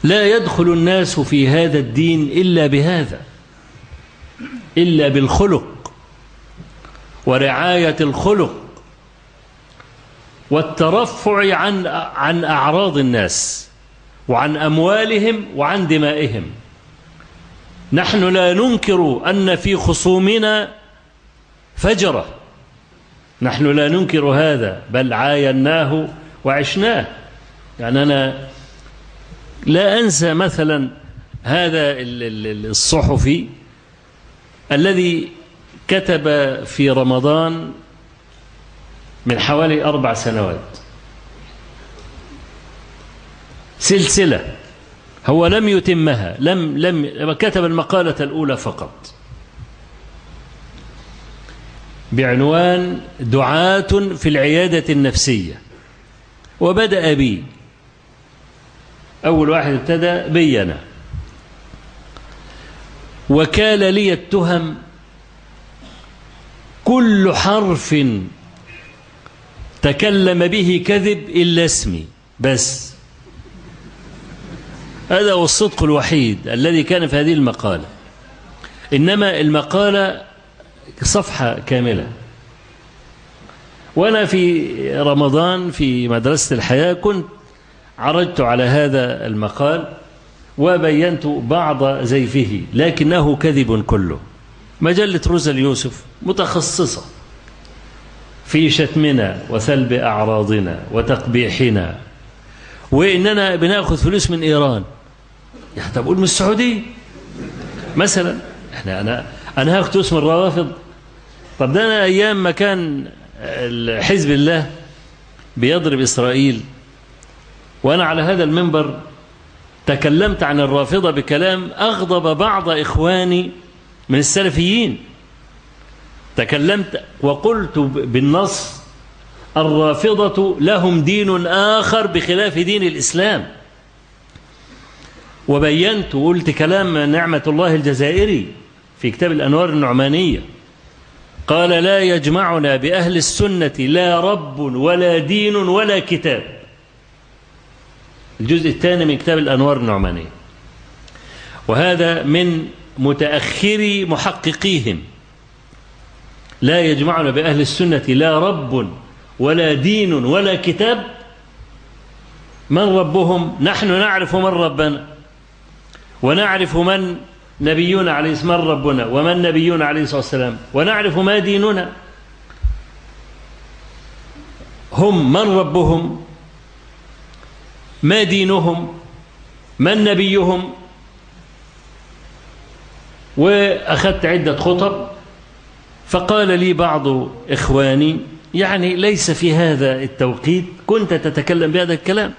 لا يدخل الناس في هذا الدين إلا بهذا، إلا بالخلق ورعاية الخلق والترفع عن أعراض الناس وعن أموالهم وعن دمائهم. نحن لا ننكر أن في خصومنا فجرة، نحن لا ننكر هذا، بل عايناه وعشناه. يعني أنا لا أنسى مثلا هذا الصحفي الذي كتب في رمضان من حوالي 4 سنوات سلسلة، هو لم يتمها، لم كتب المقالة الأولى فقط بعنوان دعاة في العيادة النفسية، وبدأ بي، أول واحد ابتدى بي أنا، وكال لي التهم كل حرف تكلم به كذب إلا اسمي بس. هذا هو الصدق الوحيد الذي كان في هذه المقالة. إنما المقالة صفحة كاملة. وأنا في رمضان في مدرسة الحياة كنت عرجت على هذا المقال وبينت بعض زيفه، لكنه كذب كله. مجلة روزا اليوسف متخصصة في شتمنا وسلب أعراضنا وتقبيحنا، وإننا بنأخذ فلوس من إيران. يعني طب قول من السعودية مثلا، أنا هاخد فلوس من الروافض. طب ده أنا أيام ما كان حزب الله بيضرب إسرائيل وأنا على هذا المنبر تكلمت عن الرافضة بكلام أغضب بعض إخواني من السلفيين. تكلمت وقلت بالنص: الرافضة لهم دين آخر بخلاف دين الإسلام. وبينت وقلت كلام نعمة الله الجزائري في كتاب الأنوار النعمانية، قال: لا يجمعنا بأهل السنة لا رب ولا دين ولا كتاب. الجزء الثاني من كتاب الأنوار النعمانية، وهذا من متأخري محققيهم. لا يجمعنا بأهل السنة لا رب ولا دين ولا كتاب. من ربهم؟ نحن نعرف من ربنا، ونعرف من نبينا عليه الصلاة والسلام، من ربنا ومن نبينا عليه الصلاة والسلام، ونعرف ما ديننا. هم من ربهم، ما دينهم، من نبيهم. وأخذت عدة خطب، فقال لي بعض إخواني: يعني ليس في هذا التوقيت كنت تتكلم بهذا الكلام،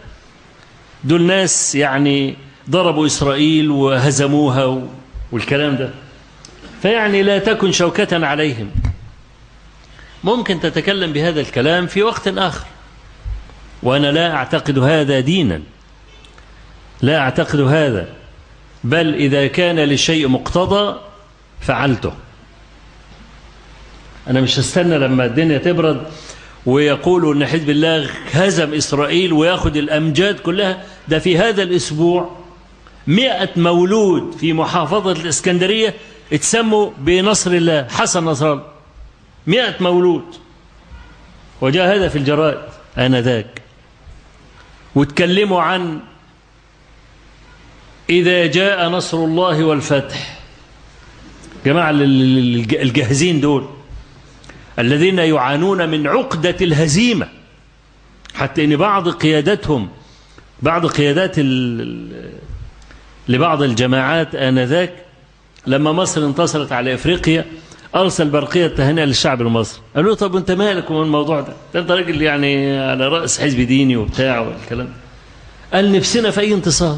دول ناس يعني ضربوا إسرائيل وهزموها والكلام ده، فيعني لا تكن شوكة عليهم، ممكن تتكلم بهذا الكلام في وقت آخر. وأنا لا أعتقد هذا دينا، لا أعتقد هذا، بل إذا كان للشيء مقتضى فعلته. أنا مش هستنى لما الدنيا تبرد ويقولوا أن حزب الله هزم إسرائيل ويأخذ الأمجاد كلها. ده في هذا الأسبوع 100 مولود في محافظة الإسكندرية اتسموا بنصر الله، حسن نصر الله، 100 مولود، وجاء هذا في الجرائد آنذاك. واتكلموا عن إذا جاء نصر الله والفتح. جماعة الجاهزين دول الذين يعانون من عقدة الهزيمة، حتى إن بعض قياداتهم، بعض قيادات لبعض الجماعات آنذاك لما مصر انتصرت على إفريقيا أرسل برقية تهنئة للشعب المصري. قالوا له: طب أنت مالك ومن الموضوع ده؟ أنت راجل يعني على رأس حزب ديني وبتاع والكلام. قال: نفسنا في أي انتصار،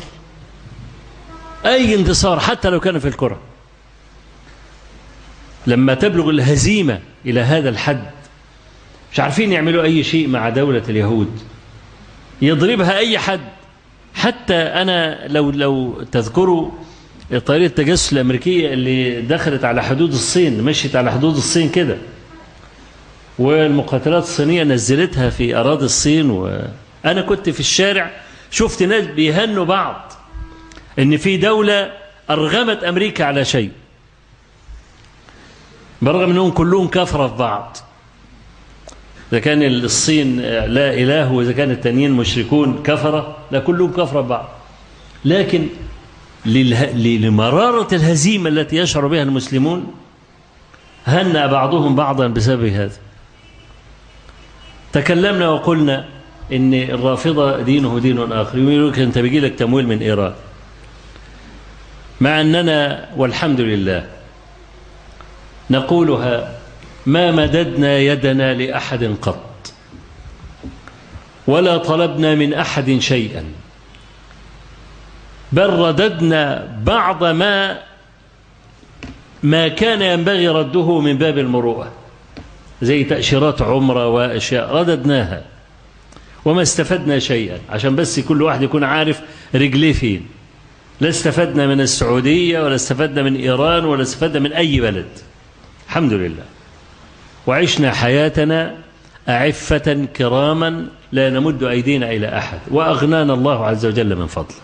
أي انتصار حتى لو كان في الكرة. لما تبلغ الهزيمة إلى هذا الحد مش عارفين يعملوا أي شيء مع دولة اليهود، يضربها أي حد. حتى أنا لو تذكروا طريقة التجسس الأمريكية اللي دخلت على حدود الصين، مشيت على حدود الصين كده، والمقاتلات الصينية نزلتها في أراضي الصين. وأنا كنت في الشارع شفت ناس بيهنوا بعض إن في دولة أرغمت أمريكا على شيء، برغم أنهم كلهم كفرة في بعض. إذا كان الصين لا إله، وإذا كان التانيين مشركون كفرة، لا كلهم كفرة في بعض، لكن لمرارة الهزيمة التي يشعر بها المسلمون هنأ بعضهم بعضا بسبب هذا. تكلمنا وقلنا إن الرافضة دينه دين آخر، يقول لك أنت بيجي لك تمويل من إيران، مع أننا والحمد لله نقولها ما مددنا يدنا لأحد قط، ولا طلبنا من أحد شيئا، بل رددنا بعض ما كان ينبغي رده من باب المروءة، زي تأشيرات عمرة وأشياء رددناها وما استفدنا شيئا، عشان بس كل واحد يكون عارف رجليه فين. لا استفدنا من السعودية ولا استفدنا من إيران ولا استفدنا من أي بلد، الحمد لله، وعشنا حياتنا أعفة كراما لا نمد أيدينا إلى أحد، وأغنانا الله عز وجل من فضله.